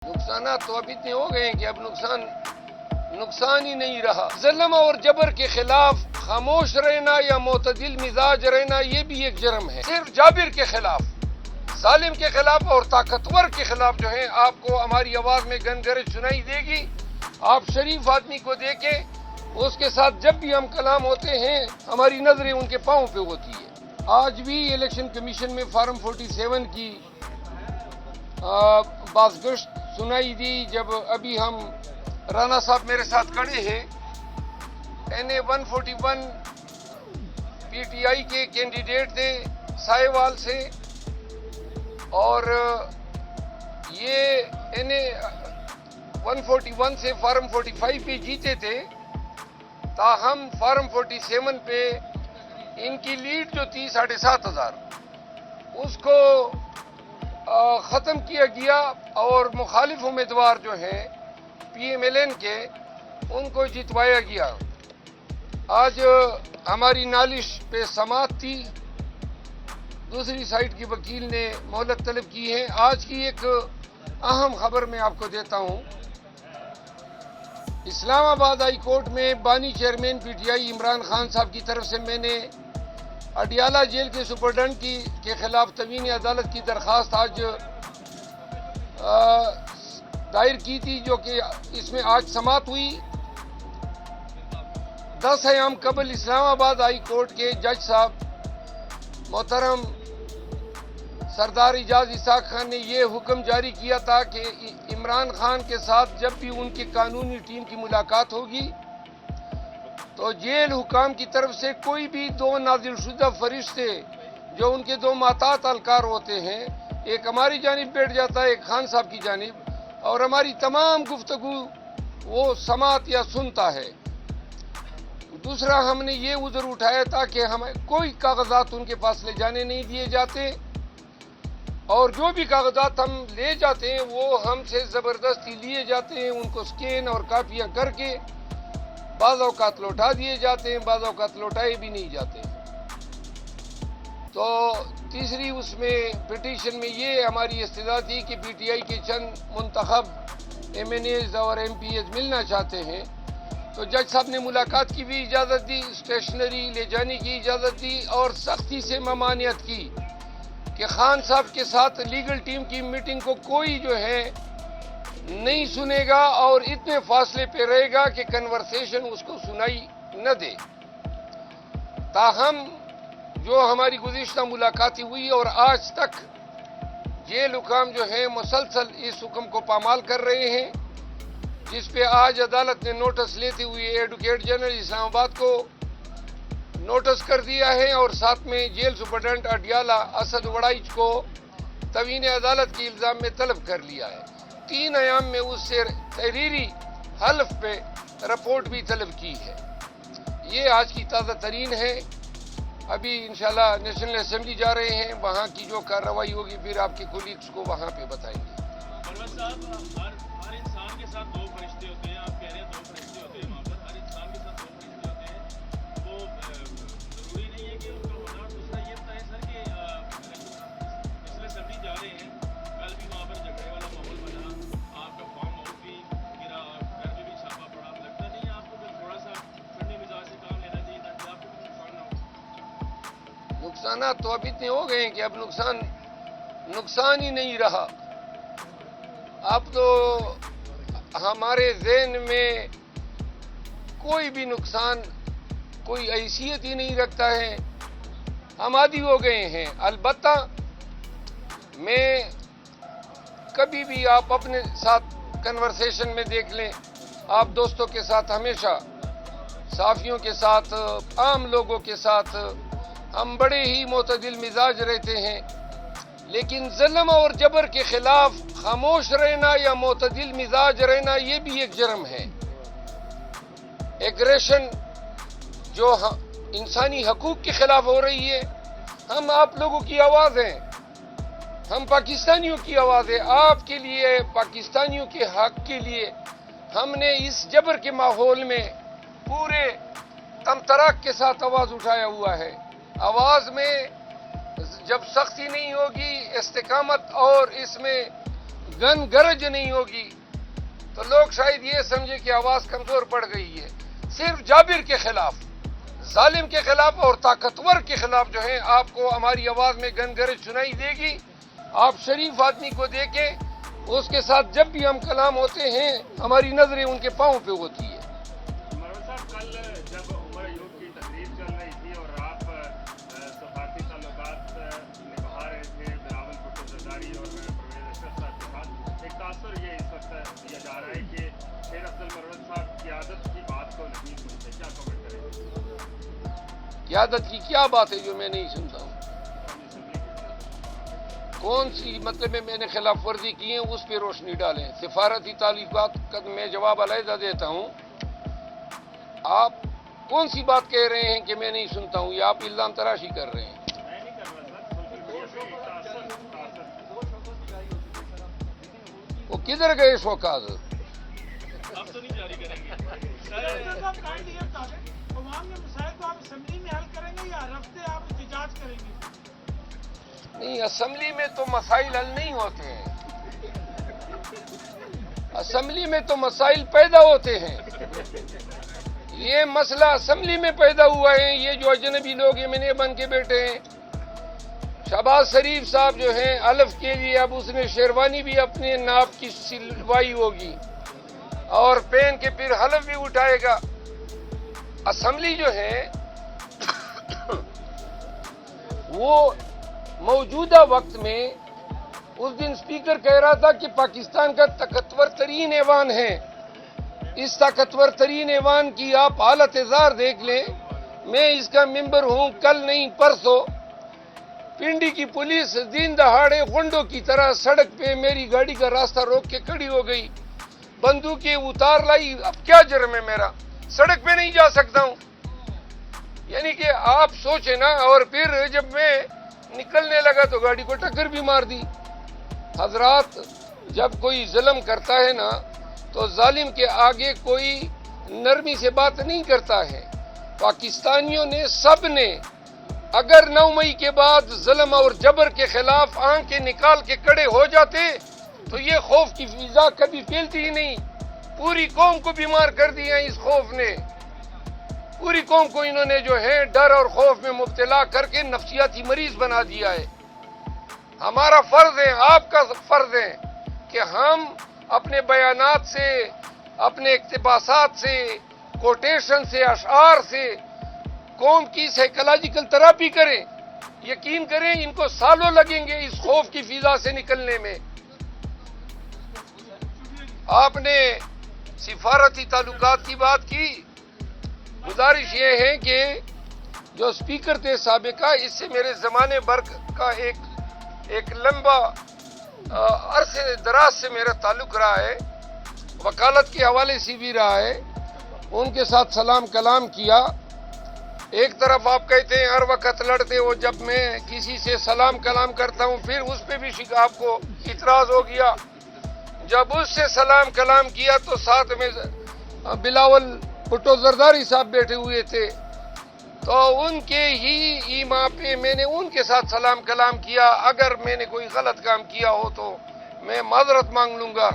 نقصانات تو اب اتنے ہو گئے ہیں کہ اب نقصان ہی نہیں رہا۔ ظلم اور جبر کے خلاف خاموش رہنا یا معتدل مزاج رہنا یہ بھی ایک جرم ہے۔ صرف جابر کے خلاف، ظالم کے خلاف اور طاقتور کے خلاف جو ہے آپ کو ہماری آواز میں گنگرج سنائی دے گی۔ آپ شریف آدمی کو دیکھیں، اس کے ساتھ جب بھی ہم کلام ہوتے ہیں ہماری نظریں ان کے پاؤں پہ ہوتی ہے۔ آج بھی الیکشن کمیشن میں فارم 47 کی بازگشت سنائی دی، جب ابھی ہم رانا صاحب میرے ساتھ کھڑے ہیں، NA 141 پی ٹی آئی کے کینڈیڈیٹ تھے سائے وال سے، اور یہ NA 141 سے فارم 45 پہ جیتے تھے، تاہم فارم 47 پہ ان کی لیڈ جو تھی 7,500 اس کو ختم کیا گیا، اور مخالف امیدوار جو ہیں PMLN کے ان کو جتوایا گیا۔ آج ہماری نالش پہ سماعت تھی، دوسری سائٹ کی وکیل نے مہلت طلب کی ہے۔ آج کی ایک اہم خبر میں آپ کو دیتا ہوں۔ اسلام آباد ہائی کورٹ میں بانی چیئرمین PTI عمران خان صاحب کی طرف سے میں نے اڈیالہ جیل کے سپرڈنٹ کے خلاف توہین عدالت کی درخواست آج دائر کی تھی، جو کہ اس میں آج سماعت ہوئی۔ 10 ایام قبل اسلام آباد ہائی کورٹ کے جج صاحب محترم سردار اعجاز اسحاق خان نے یہ حکم جاری کیا تھا کہ عمران خان کے ساتھ جب بھی ان کی قانونی ٹیم کی ملاقات ہوگی تو جیل حکام کی طرف سے کوئی بھی 2 نازل شدہ فرشتے جو ان کے 2 محتاط اہلکار ہوتے ہیں، ایک ہماری جانب بیٹھ جاتا ہے، ایک خان صاحب کی جانب، اور ہماری تمام گفتگو وہ سماعت یا سنتا ہے۔ دوسرا، ہم نے یہ عذر اٹھایا تھا کہ ہمیں کوئی کاغذات ان کے پاس لے جانے نہیں دیے جاتے، اور جو بھی کاغذات ہم لے جاتے ہیں وہ ہم سے زبردستی لیے جاتے ہیں، ان کو سکین اور کاپیاں کر کے بعض اوقات لوٹا دیے جاتے ہیں، بعض اوقات لوٹائے بھی نہیں جاتے۔ تو تیسری اس میں پٹیشن میں یہ ہماری استدعا تھی کہ PTI کے چند منتخب MNAs اور MPs ملنا چاہتے ہیں، تو جج صاحب نے ملاقات کی بھی اجازت دی، اسٹیشنری لے جانے کی اجازت دی، اور سختی سے ممانعت کی کہ خان صاحب کے ساتھ لیگل ٹیم کی میٹنگ کو کوئی جو ہے نہیں سنے گا، اور اتنے فاصلے پہ رہے گا کہ کنورسیشن اس کو سنائی نہ دے۔ تاہم جو ہماری گزشتہ ملاقاتیں ہوئی، اور آج تک جیل حکام جو ہیں مسلسل اس حکم کو پامال کر رہے ہیں، جس پہ آج عدالت نے نوٹس لیتے ہوئے ایڈوکیٹ جنرل اسلام آباد کو نوٹس کر دیا ہے، اور ساتھ میں جیل سپرڈنٹ اڈیالہ اسد وڑائچ کو توہین عدالت کے الزام میں طلب کر لیا ہے۔ 3 ایام میں اس سے تحریری حلف پہ رپورٹ بھی طلب کی ہے۔ یہ آج کی تازہ ترین ہے۔ ابھی انشاءاللہ نیشنل اسمبلی جا رہے ہیں، وہاں کی جو کارروائی ہوگی پھر آپ کے کولیگز کو وہاں پہ بتائیں گے۔ پرویز صاحب، ہر انسان کے ساتھ 2 فرشتے ہوتے ہیں، آپ کہہ رہے ہیں 2 فرشتے ہوتے ہیں، وہاں پر ہر انسان کے ساتھ 2 فرشتے ہوتے ہیں، وہ ضروری نہیں ہے کہ ان کا ہونا۔ اور دوسرا یہ بتائیں سر کہ نیشنل اسمبلی جا رہے ہیں، کل بھی وہاں پر جھگڑے والا ماحول بنا، آپ کا فارم ہاؤس بھی گرا، گھر میں بھی چھاپا پڑا، لگتا نہیں ہے آپ کو کہ تھوڑا سا ٹھنڈے مزاج سے کام لینا چاہیے تاکہ آپ کو بھی نقصان نہ ہو؟ نقصانات تو اب اتنے ہو گئے ہیں کہ اب نقصان ہی نہیں رہا۔ اب تو ہمارے ذہن میں کوئی بھی نقصان کوئی حیثیت ہی نہیں رکھتا ہے، ہم عادی ہو گئے ہیں۔ البتہ میں کبھی بھی آپ اپنے ساتھ کنورسیشن میں دیکھ لیں، آپ دوستوں کے ساتھ ہمیشہ، صحافیوں کے ساتھ، عام لوگوں کے ساتھ ہم بڑے ہی معتدل مزاج رہتے ہیں، لیکن ظلم اور جبر کے خلاف خاموش رہنا یا معتدل مزاج رہنا یہ بھی ایک جرم ہے۔ ایگریشن جو انسانی حقوق کے خلاف ہو رہی ہے، ہم آپ لوگوں کی آواز ہیں، ہم پاکستانیوں کی آواز ہے، آپ کے لیے، پاکستانیوں کے حق کے لیے ہم نے اس جبر کے ماحول میں پورے تمطراق کے ساتھ آواز اٹھایا ہوا ہے۔ آواز میں جب سختی نہیں ہوگی، استقامت اور اس میں گن گرج نہیں ہوگی تو لوگ شاید یہ سمجھے کہ آواز کمزور پڑ گئی ہے. صرف جابر کے خلاف، ظالم کے خلاف اور طاقتور کے خلاف جو ہے آپ کو ہماری آواز میں گن گرج سنائی دے گی. آپ شریف آدمی کو دیکھیں، اس کے ساتھ جب بھی ہم کلام ہوتے ہیں ہماری نظریں ان کے پاؤں پہ ہوتی ہے. مروت صاحب، کل جب عمر ایوب کی تقریر چل رہی تھی اور آپ سفارتی تعلقات نبھا رہے تھے بلاول بھٹو زرداری اور پرویز اشرف صاحب کے ساتھ، ایک تاثر یہ اس وقت دیا جا رہا ہے کہ شیر افضل مروت صاحب قیادت کی بات کو نہیں سنتے. کیا کمنٹ کریں گے؟ قیادت کی کیا بات ہے جو میں نہیں سنتا ہوں؟ کون سی مطلب میں نے خلاف ورزی کی ہے اس پہ روشنی ڈالیں. سفارتی تعلقات کا میں جواب علیحدہ دیتا ہوں. آپ کون سی بات کہہ رہے ہیں کہ میں نہیں سنتا ہوں، یا آپ الزام تراشی کر رہے ہیں؟ میں نہیں کر رہا سر، وہ کدھر گئے شوکاز؟ اب تو نہیں جاری کریں گے. عوام کے مسائل کو آپ اسمبلی میں حل کریں گے یا رفتے آپ احتجاج کریں گے؟ نہیں، اسمبلی میں تو مسائل حل نہیں ہوتے ہیں. اسمبلی میں تو مسائل پیدا ہوتے ہیں. یہ مسئلہ اسمبلی میں پیدا ہوا ہے. یہ جو اجنبی لوگ MNA بن کے بیٹھے ہیں، شہباز شریف صاحب جو ہیں حلف کے لیے اب اس نے شیروانی بھی اپنے ناپ کی سلوائی ہوگی اور پہن کے پھر حلف بھی اٹھائے گا. اسمبلی جو ہے وہ موجودہ وقت میں، اس دن اسپیکر کہہ رہا تھا کہ پاکستان کا طاقتور ترین ایوان ہے. اس طاقتور ترین ایوان کی آپ حالت زار دیکھ لیں. میں اس کا ممبر ہوں. کل نہیں پرسوں پنڈی کی پولیس دن دہاڑے غنڈوں کی طرح سڑک پہ میری گاڑی کا راستہ روک کے کھڑی ہو گئی، بندوقیں اتار لائی. اب کیا جرم ہے میرا؟ سڑک پہ نہیں جا سکتا ہوں. یعنی کہ آپ سوچیں نا. اور پھر جب میں نکلنے لگا تو گاڑی کو ٹکر بھی مار دی. حضرات، جب کوئی ظلم کرتا ہے نا تو ظالم کے آگے کوئی نرمی سے بات نہیں کرتا ہے. پاکستانیوں نے سب نے اگر 9 مئی کے بعد ظلم اور جبر کے خلاف آنکھیں نکال کے کھڑے ہو جاتے تو یہ خوف کی فضا کبھی پھیلتی ہی نہیں. پوری قوم کو بیمار کر دیا اس خوف نے. پوری قوم کو انہوں نے جو ہے ڈر اور خوف میں مبتلا کر کے نفسیاتی مریض بنا دیا ہے. ہمارا فرض ہے، آپ کا فرض ہے کہ ہم اپنے بیانات سے، اپنے اقتباسات سے، کوٹیشن سے، اشعار سے قوم کی سائیکولوجیکل تھراپی کریں. یقین کریں ان کو سالوں لگیں گے اس خوف کی فضا سے نکلنے میں. آپ نے سفارتی تعلقات کی بات کی. گزارش یہ ہے کہ جو اسپیکر تھے سابقہ، اس سے میرے زمانے بھر کا ایک لمبا عرصے دراز سے میرا تعلق رہا ہے، وکالت کے حوالے سے بھی رہا ہے. ان کے ساتھ سلام کلام کیا. ایک طرف آپ کہتے ہیں ہر وقت لڑتے ہو، جب میں کسی سے سلام کلام کرتا ہوں پھر اس پہ بھی آپ کو اعتراض ہو گیا. جب اس سے سلام کلام کیا تو ساتھ میں بلاول بھٹو زرداری صاحب بیٹھے ہوئے تھے، تو ان کے ہی ایما پہ میں نے ان کے ساتھ سلام کلام کیا. اگر میں نے کوئی غلط کام کیا ہو تو میں معذرت مانگ لوں گا.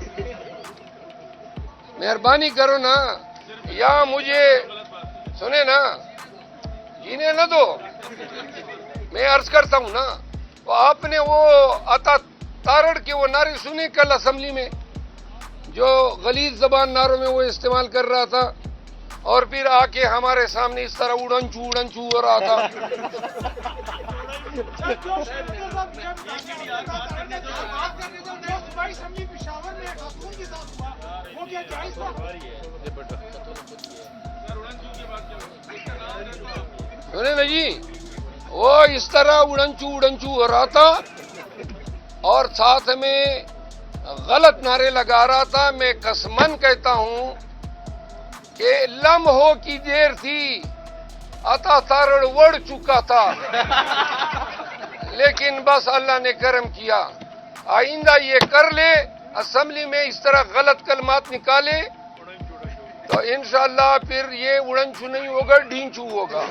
مہربانی کرو نا، یا مجھے سنے نا، جینے نہ دو. میں عرض کرتا ہوں نا، آپ نے وہ عطا تارڑ کے وہ نعرے سنے کل اسمبلی میں، جو غلیظ زبان نعروں میں وہ استعمال کر رہا تھا اور پھر آ کے ہمارے سامنے اس طرح اڑنچو اڑنچو ہو رہا تھا. سنے نا جی، وہ اس طرح اڑنچو اڑنچو ہو رہا تھا اور ساتھ میں غلط نعرے لگا رہا تھا. میں قسمن کہتا ہوں کہ لمحوں کی دیر تھی، عطا تارڑ وڑ چکا تھا، لیکن بس اللہ نے کرم کیا. آئندہ یہ کر لے، اسمبلی میں اس طرح غلط کلمات نکالے تو انشاءاللہ پھر یہ اڑنچو نہیں ہوگا، ڈھینچو ہوگا.